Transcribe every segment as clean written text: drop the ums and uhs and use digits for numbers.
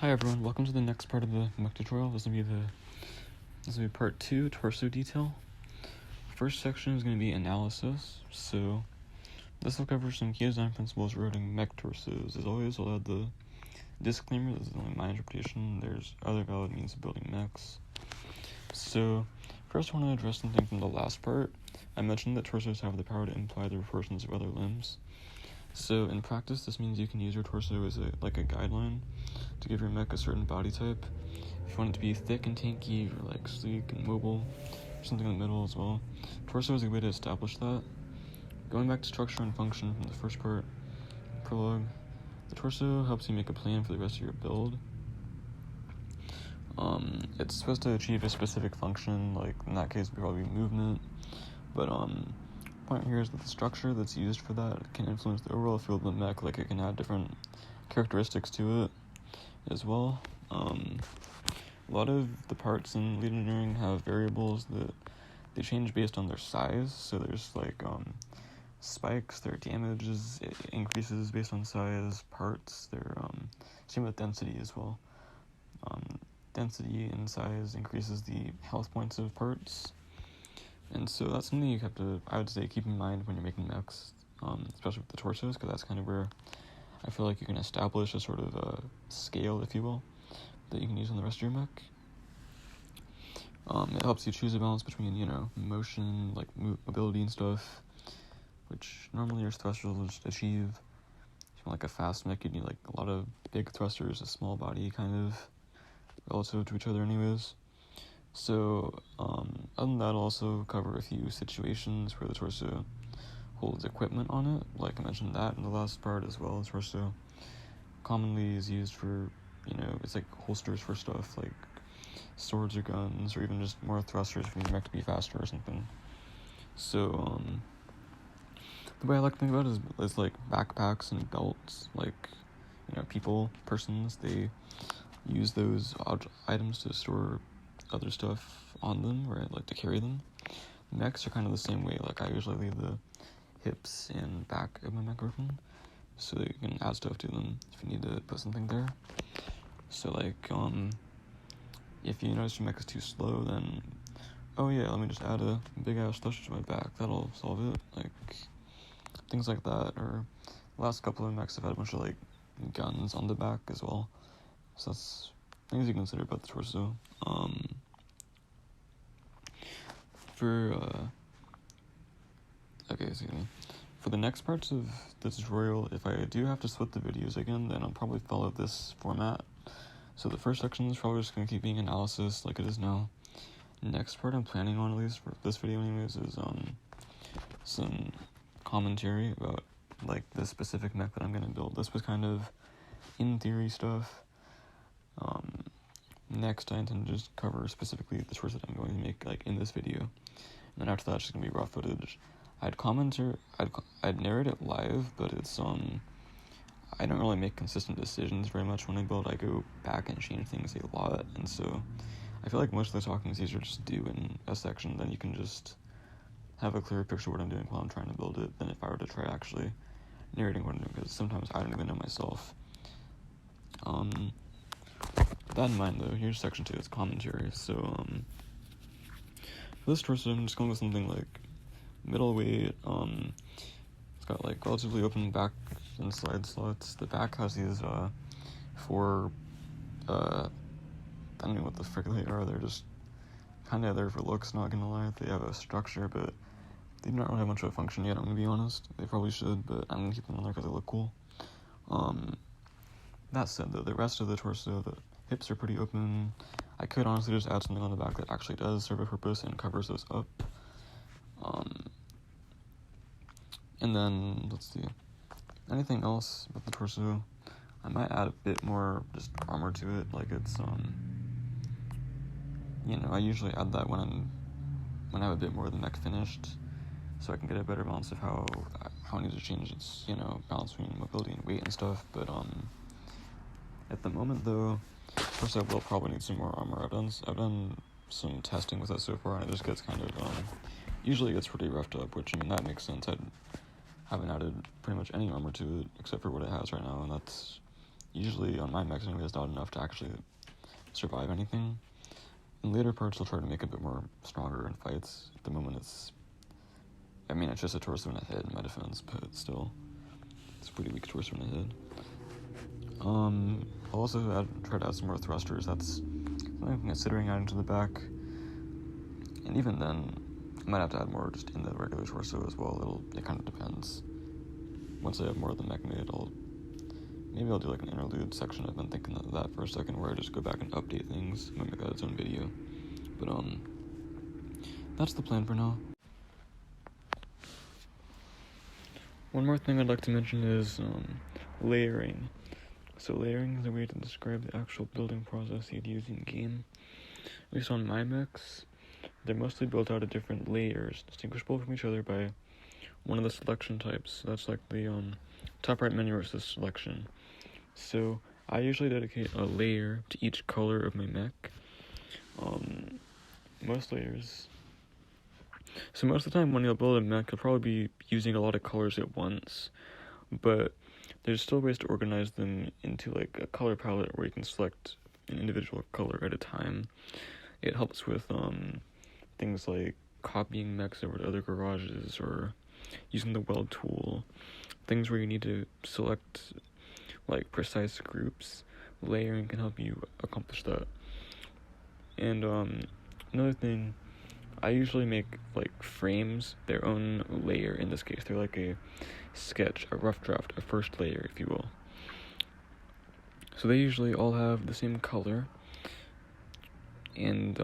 Hi everyone, welcome to the next part of the mech tutorial. This will be part 2, torso detail. First section is going to be analysis. So this will cover some key design principles regarding mech torsos. As always, I'll add the disclaimer, this is only my interpretation. There's other valid means of building mechs. So first I want to address something from the last part. I mentioned that torsos have the power to imply the proportions of other limbs. So in practice, this means you can use your torso as a guideline to give your mech a certain body type. If you want it to be thick and tanky, or like sleek and mobile, or something in the middle as well. Torso is a way to establish that. Going back to structure and function from the first part, prologue, the torso helps you make a plan for the rest of your build. It's supposed to achieve a specific function, like in that case probably movement, but point here is that the structure that's used for that can influence the overall feel of the mech, like it can add different characteristics to it as well. A lot of the parts in lead engineering have variables that they change based on their size, so there's like spikes, their damage increases based on size, parts, their same with density as well. Density and size increases the health points of parts. And so that's something you have to, I would say, keep in mind when you're making mechs, especially with the torsos, because that's kind of where I feel like you can establish a sort of scale, if you will, that you can use on the rest of your mech. It helps you choose a balance between, motion, like mobility and stuff, which normally your thrusters will just achieve. If you want like a fast mech, you need like a lot of big thrusters, a small body kind of, relative to each other anyways. So, other than that, I'll also cover a few situations where the torso holds equipment on it, like I mentioned that in the last part as well. The torso commonly is used for, it's like holsters for stuff like swords or guns, or even just more thrusters for your mech to be faster or something. So, the way I like to think about it is like backpacks and belts, like, persons, they use those items to store other stuff on them, or like to carry them. Mechs are kind of the same way. Like I usually leave the hips and back of my mech open, so that you can add stuff to them if you need to put something there. So like, if you notice your mech is too slow, then oh yeah, let me just add a big ass thruster to my back. That'll solve it. Like things like that. Or the last couple of mechs have had a bunch of like guns on the back as well. So that's things you consider about the torso. For the next parts of the tutorial, if I do have to split the videos again, then I'll probably follow this format. So the first section is probably just going to keep being analysis like it is now. Next part I'm planning on, at least for this video anyways, is some commentary about like the specific mech that I'm going to build. This was kind of in theory stuff. Next I intend to just cover specifically the torso that I'm going to make like in this video. And then after that it's just going to be raw footage. I'd narrate it live, but it's I don't really make consistent decisions very much when I build. I go back and change things a lot, and so I feel like most of the talking is easier just to do in a section. Then you can just have a clearer picture of what I'm doing while I'm trying to build it than if I were to try actually narrating what I'm doing, because sometimes I don't even know myself. With that in mind though, here's section 2, it's commentary. So for this torso I'm just going with something like middleweight. It's got like relatively open back and side slots. The back has these four I don't know what the frick they are. They're just kind of there for looks, not gonna lie. They have a structure, but they don't really have much of a function yet, I'm gonna be honest. They probably should, but I'm gonna keep them on there because they look cool. That said though, the rest of the torso, the hips are pretty open. I could honestly just add something on the back that actually does serve a purpose and covers those up. And then, let's see, anything else about the torso, I might add a bit more just armor to it, like it's, I usually add that when I have a bit more of the mech finished, so I can get a better balance of how I need to change its, balance between mobility and weight and stuff. But, at the moment though, torso will probably need some more armor. I've done some testing with that so far, and it just gets kind of, usually it gets pretty roughed up, which, that makes sense. I haven't added pretty much any armor to it except for what it has right now, and that's usually on my mechs anyway, is not enough to actually survive anything. In later parts, I'll try to make it a bit more stronger in fights. At the moment, it's just a torso and a head in my defense, but still, it's a pretty weak torso and a head. I'll also try to add some more thrusters. That's something I'm considering adding to the back. And even then, I might have to add more just in the regular torso as well. It kind of depends. Once I have more of the mech made, maybe I'll do like an interlude section. I've been thinking of that for a second, where I just go back and update things. I might make that its own video. But that's the plan for now. One more thing I'd like to mention is layering. So layering is a way to describe the actual building process you'd use in game. At least on my mechs, they're mostly built out of different layers, distinguishable from each other by one of the selection types. That's like the top right menu where it says selection. So I usually dedicate a layer to each color of my mech. Most layers. So most of the time when you'll build a mech, you'll probably be using a lot of colors at once, but there's still ways to organize them into like a color palette where you can select an individual color at a time. It helps with things like copying mechs over to other garages or using the weld tool, things where you need to select like precise groups. Layering can help you accomplish that. And another thing, I usually make like frames their own layer. In this case, they're like a sketch, a rough draft, a first layer, if you will. So they usually all have the same color, and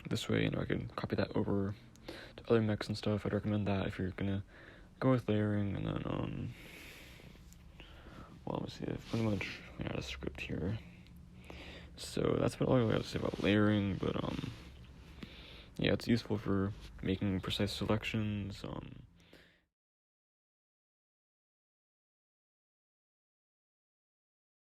this way, I can copy that over to other mechs and stuff. I'd recommend that if you're gonna go with layering. And then let me see. I've pretty much ran out of script here. So that's about all I really have to say about layering. But yeah, it's useful for making precise selections.